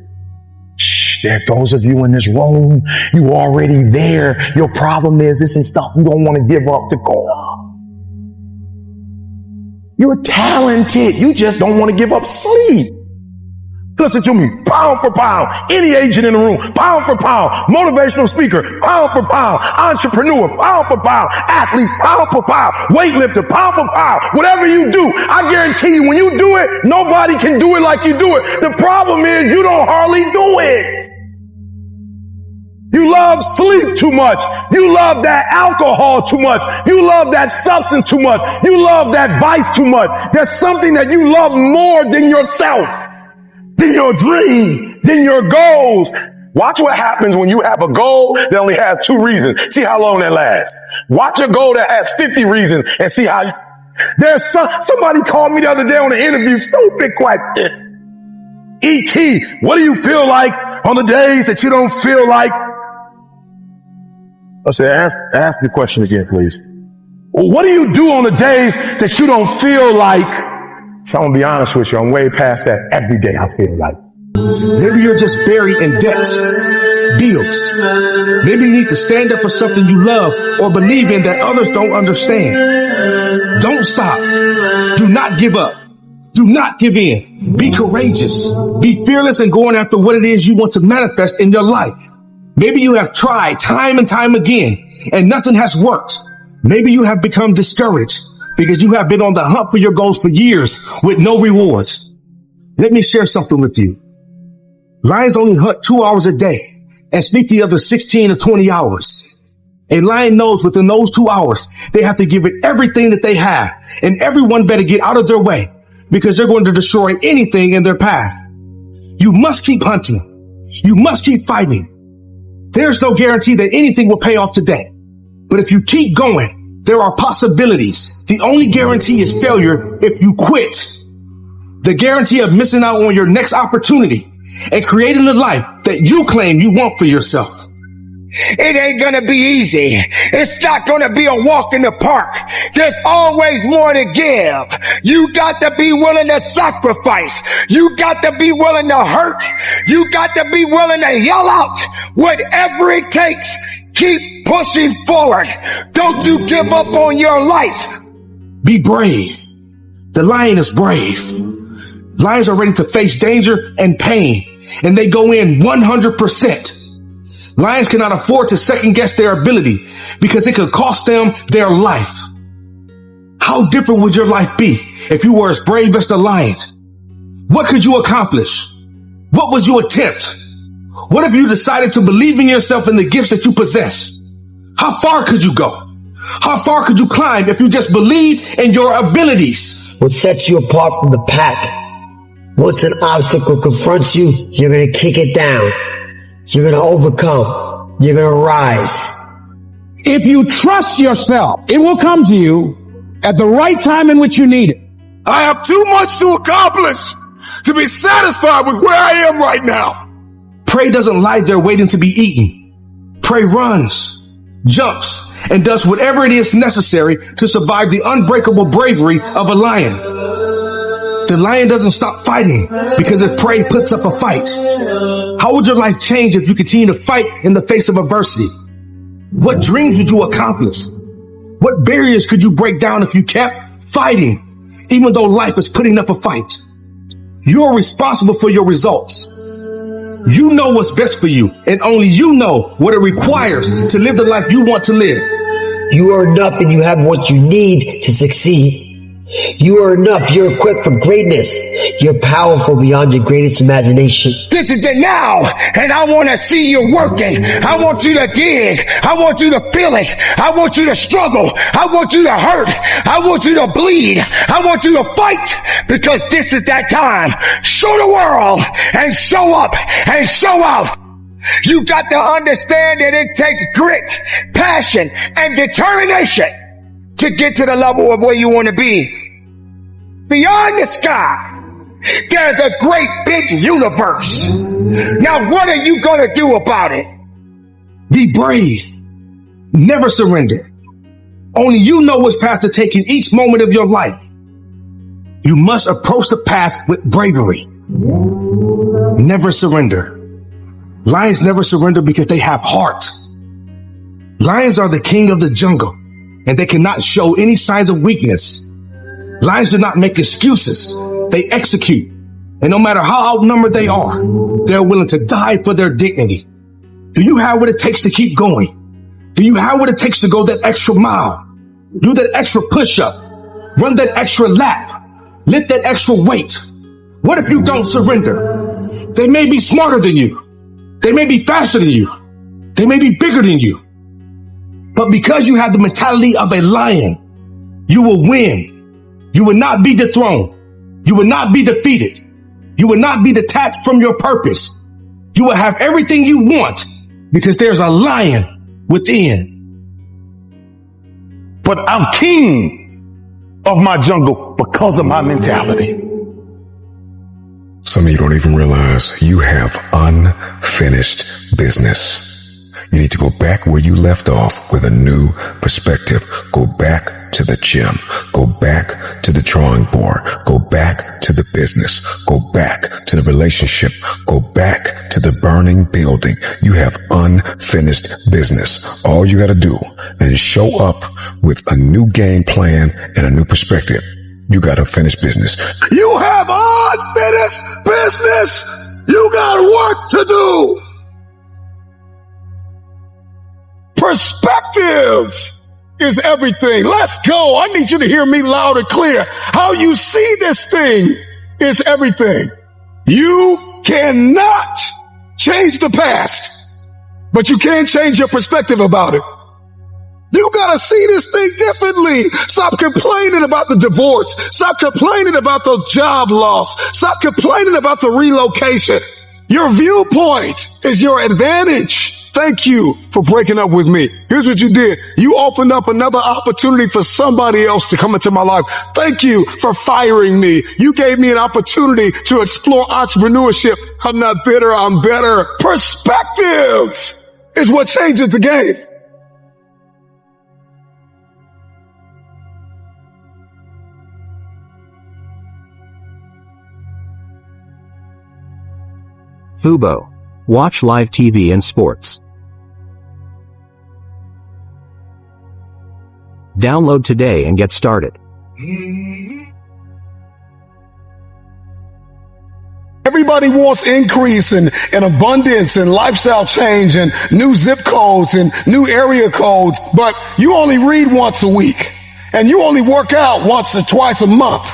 B: There are those of you in this room, you already there. Your problem is this and stuff you don't want to give up to go on. You're talented. You just don't want to give up sleep. Listen to me, pound for pound, any agent in the room, pound for pound, motivational speaker, pound for pound, entrepreneur, pound for pound, athlete, pound for pound, weightlifter, pound for pound, whatever you do, I guarantee you when you do it, nobody can do it like you do it. The problem is you don't hardly do it. You love sleep too much. You love that alcohol too much. You love that substance too much. You love that vice too much. There's something that you love more than yourself, than your dream, than your goals. Watch what happens when you have a goal that only has 2 reasons. See how long that lasts. Watch a goal that has 50 reasons and see how. Somebody called me the other day on an interview. Stupid question. E.T., what do you feel like on the days that you don't feel like? I said, ask the question again, please. Well, what do you do on the days that you don't feel like? So I'm gonna be honest with you, I'm way past that. Every day I feel like.
F: Maybe you're just buried in debt, bills. Maybe you need to stand up for something you love or believe in that others don't understand. Don't stop. Do not give up. Do not give in. Be courageous. Be fearless in going after what it is you want to manifest in your life. Maybe you have tried time and time again and nothing has worked. Maybe you have become discouraged because you have been on the hunt for your goals for years with no rewards. Let me share something with you. Lions only hunt 2 hours a day and sleep the other 16 to 20 hours. A lion knows within those 2 hours, they have to give it everything that they have, and everyone better get out of their way because they're going to destroy anything in their path. You must keep hunting. You must keep fighting. There's no guarantee that anything will pay off today. But if you keep going, there are possibilities. The only guarantee is failure if you quit. The guarantee of missing out on your next opportunity and creating the life that you claim you want for yourself.
L: It ain't gonna be easy. It's not gonna be a walk in the park. There's always more to give. You got to be willing to sacrifice. You got to be willing to hurt. You got to be willing to yell out whatever it takes. Keep pushing forward. Don't you give up on your life.
F: Be brave. The lion is brave. Lions are ready to face danger and pain, and they go in 100%. Lions cannot afford to second guess their ability because it could cost them their life. How different would your life be if you were as brave as the lion? What could you accomplish? What would you attempt? What if you decided to believe in yourself and the gifts that you possess? How far could you go? How far could you climb if you just believed in your abilities?
C: What sets you apart from the pack? Once an obstacle confronts you, you're going to kick it down. You're going to overcome. You're going to rise.
W: If you trust yourself, it will come to you at the right time in which you need it.
B: I have too much to accomplish to be satisfied with where I am right now.
F: Prey doesn't lie there waiting to be eaten. Prey runs, jumps, and does whatever it is necessary to survive the unbreakable bravery of a lion. The lion doesn't stop fighting because if prey puts up a fight. How would your life change if you continue to fight in the face of adversity? What dreams would you accomplish? What barriers could you break down if you kept fighting, even though life is putting up a fight? You're responsible for your results. You know what's best for you, and only you know what it requires to live the life you want to live.
C: You are enough and you have what you need to succeed. You are enough. You're equipped for greatness. You're powerful beyond your greatest imagination.
L: This is the now, and I want to see you working. I want you to dig. I want you to feel it. I want you to struggle. I want you to hurt. I want you to bleed. I want you to fight, because this is that time. Show the world and show up and show out. You got to understand that it takes grit, passion, and determination to get to the level of where you want to be. Beyond the sky, there's a great big universe. Now what are you going to do about it?
F: Be brave. Never surrender. Only you know which path to take in each moment of your life. You must approach the path with bravery. Never surrender. Lions never surrender because they have heart. Lions are the king of the jungle, and they cannot show any signs of weakness. Lions do not make excuses. They execute. And no matter how outnumbered they are, they're willing to die for their dignity. Do you have what it takes to keep going? Do you have what it takes to go that extra mile? Do that extra push-up? Run that extra lap? Lift that extra weight? What if you don't surrender? They may be smarter than you. They may be faster than you. They may be bigger than you. But because you have the mentality of a lion, you will win. You will not be dethroned. You will not be defeated. You will not be detached from your purpose. You will have everything you want because there's a lion within.
B: But I'm king of my jungle because of my mentality.
M: Some of you don't even realize you have unfinished business. You need to go back where you left off with a new perspective. Go back to the gym. Go back to the drawing board. Go back to the business. Go back to the relationship. Go back to the burning building. You have unfinished business. All you got to do is show up with a new game plan and a new perspective. You got to finish business.
B: You have unfinished business. You got work to do. Perspective is everything. Let's go. I need you to hear me loud and clear. How you see this thing is everything. You cannot change the past, but you can change your perspective about it. You gotta see this thing differently. Stop complaining about the divorce. Stop complaining about the job loss. Stop complaining about the relocation. Your viewpoint is your advantage. Thank you for breaking up with me. Here's what you did. You opened up another opportunity for somebody else to come into my life. Thank you for firing me. You gave me an opportunity to explore entrepreneurship. I'm not bitter. I'm better. Perspective is what changes the game.
O: Fubo. Watch live TV and sports. Download today and get started.
B: Everybody wants increase and abundance and lifestyle change and new zip codes and new area codes, but you only read once a week and you only work out once or twice a month.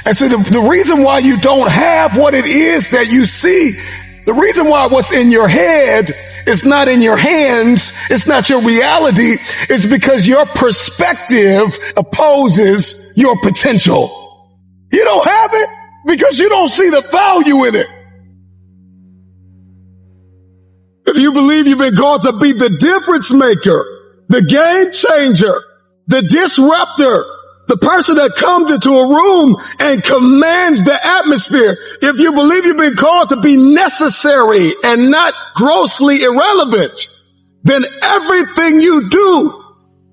B: And so the reason why you don't have what it is that you see, the reason why what's in your head is not in your hands, it's not your reality, it's because your perspective opposes your potential. You don't have it because you don't see the value in it. If you believe you've been called to be the difference maker, the game changer, the disruptor, the person that comes into a room and commands the atmosphere. If you believe you've been called to be necessary and not grossly irrelevant, then everything you do,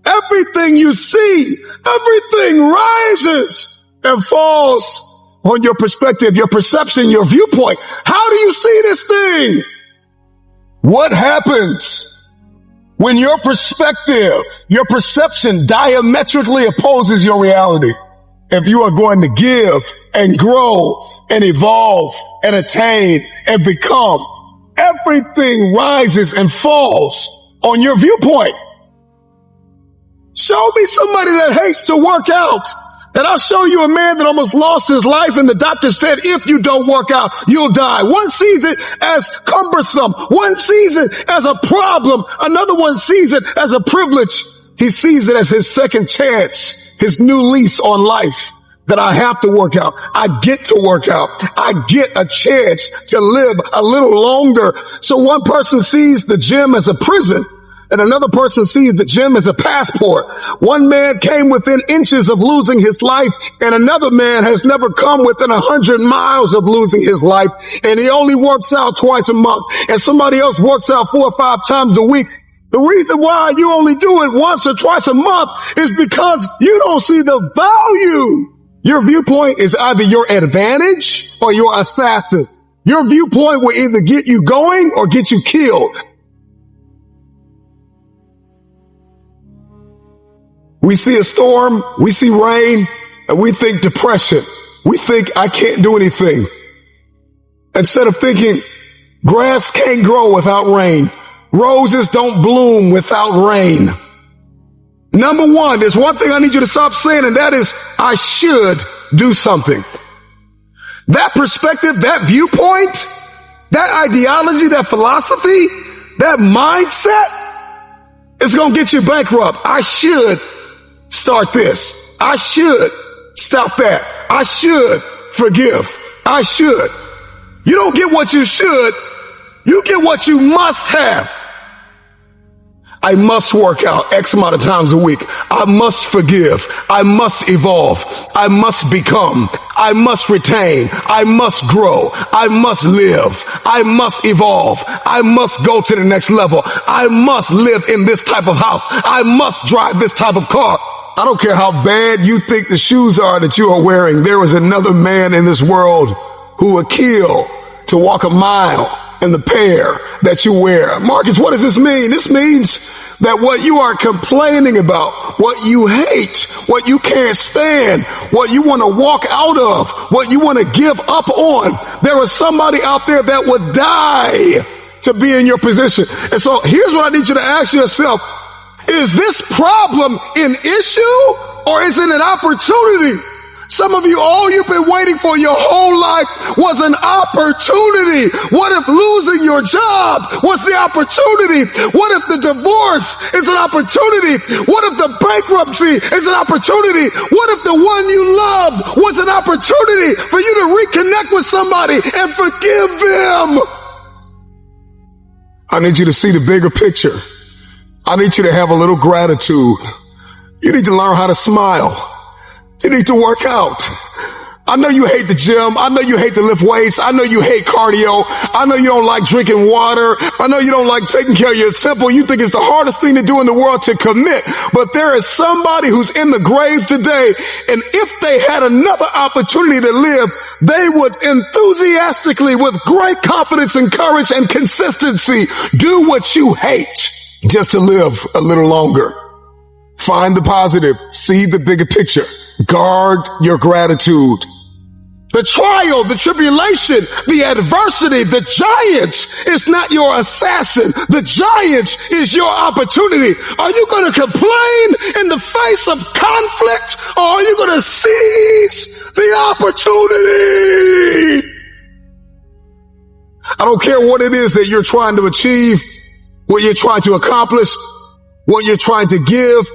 B: everything you see, everything rises and falls on your perspective, your perception, your viewpoint. How do you see this thing? What happens when your perspective, your perception diametrically opposes your reality? If you are going to give and grow and evolve and attain and become, everything rises and falls on your viewpoint. Show me somebody that hates to work out, and I'll show you a man that almost lost his life, and the doctor said, if you don't work out, you'll die. One sees it as cumbersome. One sees it as a problem. Another one sees it as a privilege. He sees it as his second chance, his new lease on life. that I have to work out. I get to work out. I get a chance to live a little longer. So one person sees the gym as a prison, and another person sees the gym as a passport. One man came within inches of losing his life, and another man has never come within 100 miles of losing his life, and he only works out twice a month, and somebody else works out 4 or 5 times a week. The reason why you only do it once or twice a month is because you don't see the value. Your viewpoint is either your advantage or your assassin. Your viewpoint will either get you going or get you killed. We see a storm, we see rain, and we think depression. We think I can't do anything. Instead of thinking grass can't grow without rain. Roses don't bloom without rain. Number one, there's one thing I need you to stop saying, and that is, I should do something. That perspective, that viewpoint, that ideology, that philosophy, that mindset is going to get you bankrupt. I should start this. I should stop that. I should forgive. I should. You don't get what you should. You get what you must have. I must work out X amount of times a week. I must forgive. I must evolve. I must become. I must retain. I must grow. I must live. I must evolve. I must go to the next level. I must live in this type of house. I must drive this type of car. I don't care how bad you think the shoes are that you are wearing. There is another man in this world who would kill to walk a mile in the pair that you wear. Marcus, what does this mean? This means that what you are complaining about, what you hate, what you can't stand, what you want to walk out of, what you want to give up on, there is somebody out there that would die to be in your position. And so here's what I need you to ask yourself. Is this problem an issue or is it an opportunity? Some of you, all you've been waiting for your whole life was an opportunity. What if losing your job was the opportunity? What if the divorce is an opportunity? What if the bankruptcy is an opportunity? What if the one you love was an opportunity for you to reconnect with somebody and forgive them? I need you to see the bigger picture. I need you to have a little gratitude. You need to learn how to smile. You need to work out. I know you hate the gym. I know you hate to lift weights. I know you hate cardio. I know you don't like drinking water. I know you don't like taking care of your temple. You think it's the hardest thing to do in the world to commit. But there is somebody who's in the grave today, and if they had another opportunity to live, they would enthusiastically, with great confidence and courage and consistency, do what you hate just to live a little longer. Find the positive. See the bigger picture. Guard your gratitude. The trial, the tribulation, the adversity, the giant is not your assassin. The giant is your opportunity. Are you going to complain in the face of conflict, or are you going to seize the opportunity? I don't care what it is that you're trying to achieve, what you're trying to accomplish, what you're trying to give,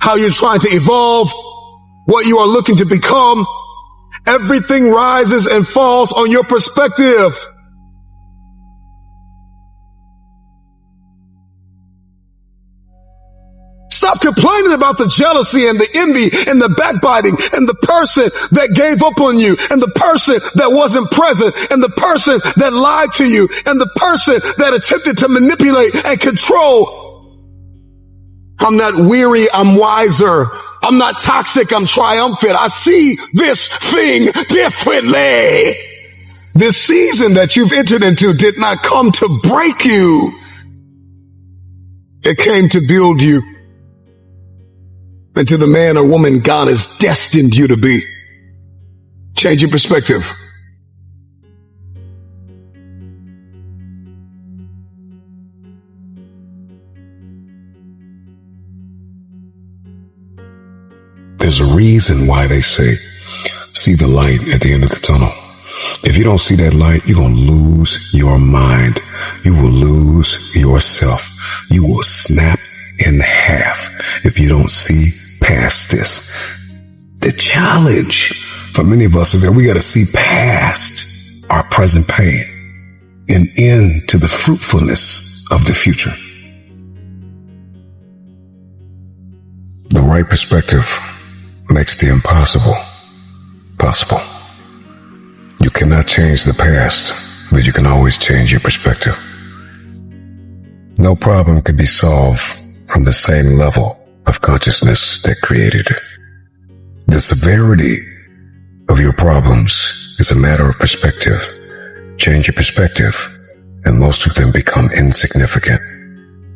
B: how you're trying to evolve, what you are looking to become. Everything rises and falls on your perspective. Stop complaining about the jealousy and the envy and the backbiting and the person that gave up on you and the person that wasn't present and the person that lied to you and the person that attempted to manipulate and control. I'm not weary, I'm wiser. I'm not toxic, I'm triumphant. I see this thing differently. This season that you've entered into did not come to break you. It came to build you into the man or woman God has destined you to be. Change your perspective.
M: There's a reason why they say, see the light at the end of the tunnel. If you don't see that light, you're going to lose your mind. You will lose yourself. You will snap in half if you don't see past this. The challenge for many of us is that we got to see past our present pain and into the fruitfulness of the future. The right perspective makes the impossible possible. You cannot change the past, but you can always change your perspective. No problem can be solved from the same level of consciousness that created it. The severity of your problems is a matter of perspective. Change your perspective, and most of them become insignificant.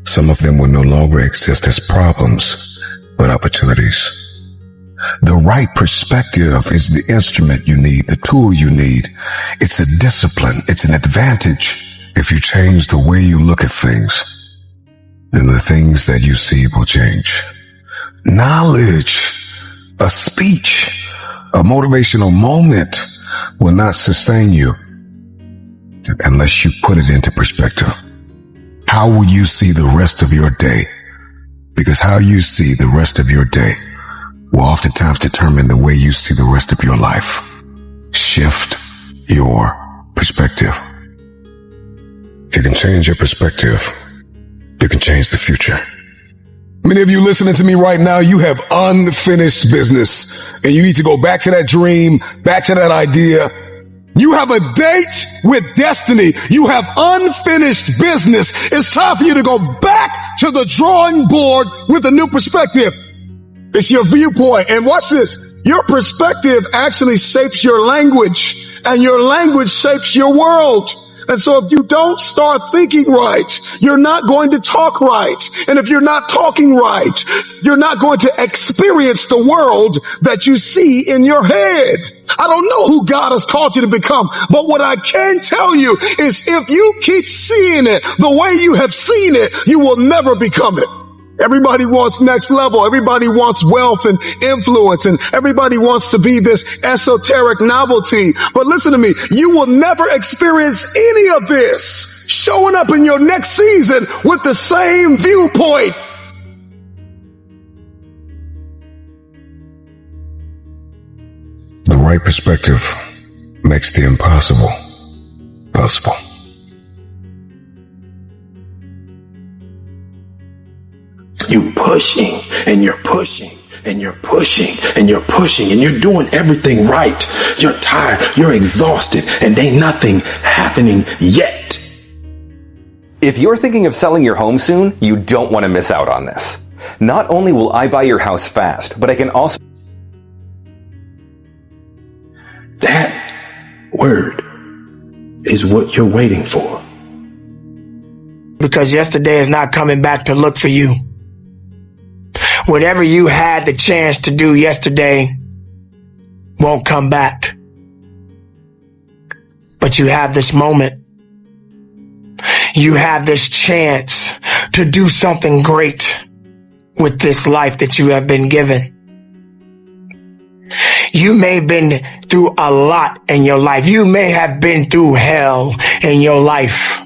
M: Some of them will no longer exist as problems, but opportunities. The right perspective is the instrument you need, the tool you need. It's a discipline. It's an advantage. If you change the way you look at things, then the things that you see will change. Knowledge, a speech, a motivational moment will not sustain you unless you put it into perspective. How will you see the rest of your day? Because how you see the rest of your day will oftentimes determine the way you see the rest of your life. Shift your perspective. If you can change your perspective, you can change the future.
B: Many of you listening to me right now, you have unfinished business, and you need to go back to that dream, back to that idea. You have a date with destiny. You have unfinished business. It's time for you to go back to the drawing board with a new perspective. It's your viewpoint. And watch this. Your perspective actually shapes your language, and your language shapes your world. And so if you don't start thinking right, you're not going to talk right. And if you're not talking right, you're not going to experience the world that you see in your head. I don't know who God has called you to become, but what I can tell you is if you keep seeing it the way you have seen it, you will never become it. Everybody wants next level. Everybody wants wealth and influence, and everybody wants to be this esoteric novelty. But listen to me, you will never experience any of this showing up in your next season with the same viewpoint.
M: The right perspective makes the impossible possible.
P: You pushing and you're pushing and you're pushing and you're pushing and you're doing everything right. You're tired, you're exhausted, and ain't nothing happening yet.
Q: If you're thinking of selling your home soon, you don't want to miss out on this. Not only will I buy your house fast, but I can also...
P: That word is what you're waiting for.
L: Because yesterday is not coming back to look for you. Whatever you had the chance to do yesterday won't come back. But you have this moment. You have this chance to do something great with this life that you have been given. You may have been through a lot in your life. You may have been through hell in your life.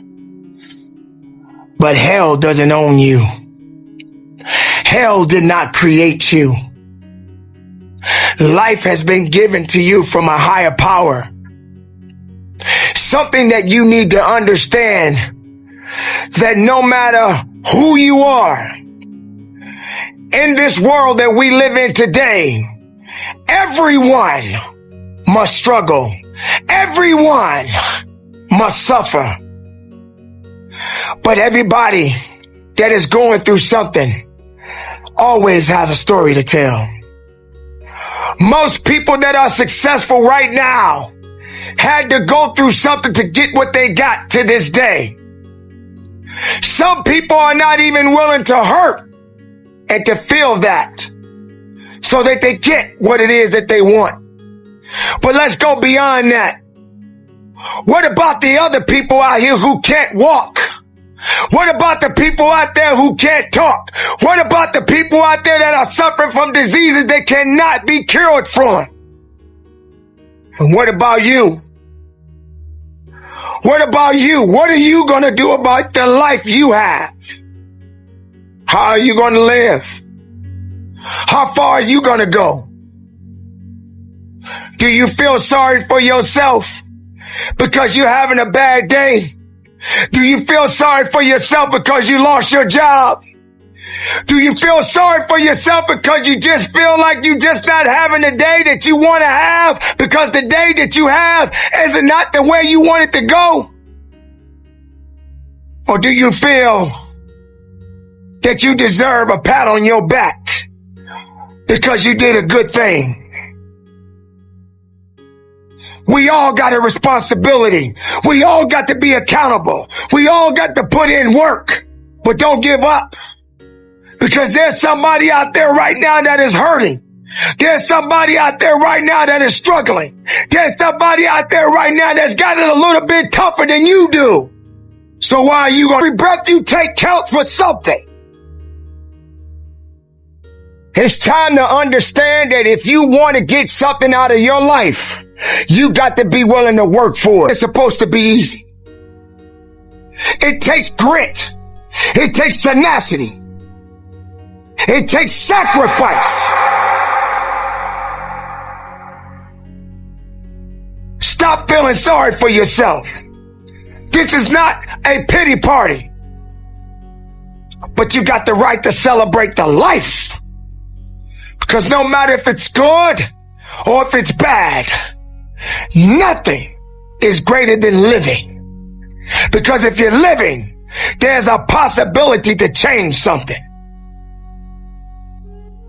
L: But hell doesn't own you. Hell did not create you. Life has been given to you from a higher power. Something that you need to understand, that no matter who you are, in this world that we live in today, everyone must struggle. Everyone must suffer. But everybody that is going through something always has a story to tell. Most people that are successful right now had to go through something to get what they got to this day. Some people are not even willing to hurt and to feel that so that they get what it is that they want. But let's go beyond that. What about the other people out here who can't walk? What about the people out there who can't talk? What about the people out there that are suffering from diseases they cannot be cured from? And what about you? What about you? What are you going to do about the life you have? How are you going to live? How far are you going to go? Do you feel sorry for yourself because you're having a bad day? Do you feel sorry for yourself because you lost your job? Do you feel sorry for yourself because you just feel like you just not having the day that you want to have because the day that you have is not the way you want it to go? Or do you feel that you deserve a pat on your back because you did a good thing? We all got a responsibility. We all got to be accountable. We all got to put in work, but don't give up. Because there's somebody out there right now that is hurting. There's somebody out there right now that is struggling. There's somebody out there right now that's got it a little bit tougher than you do. So why are you going? Every breath you take counts for something. It's time to understand that if you want to get something out of your life, you got to be willing to work for it. It's supposed to be easy. It takes grit. It takes tenacity. It takes sacrifice. Stop feeling sorry for yourself. This is not a pity party. But you got the right to celebrate the life. Because no matter if it's good or if it's bad, nothing is greater than living. Because if you're living, there's a possibility to change something.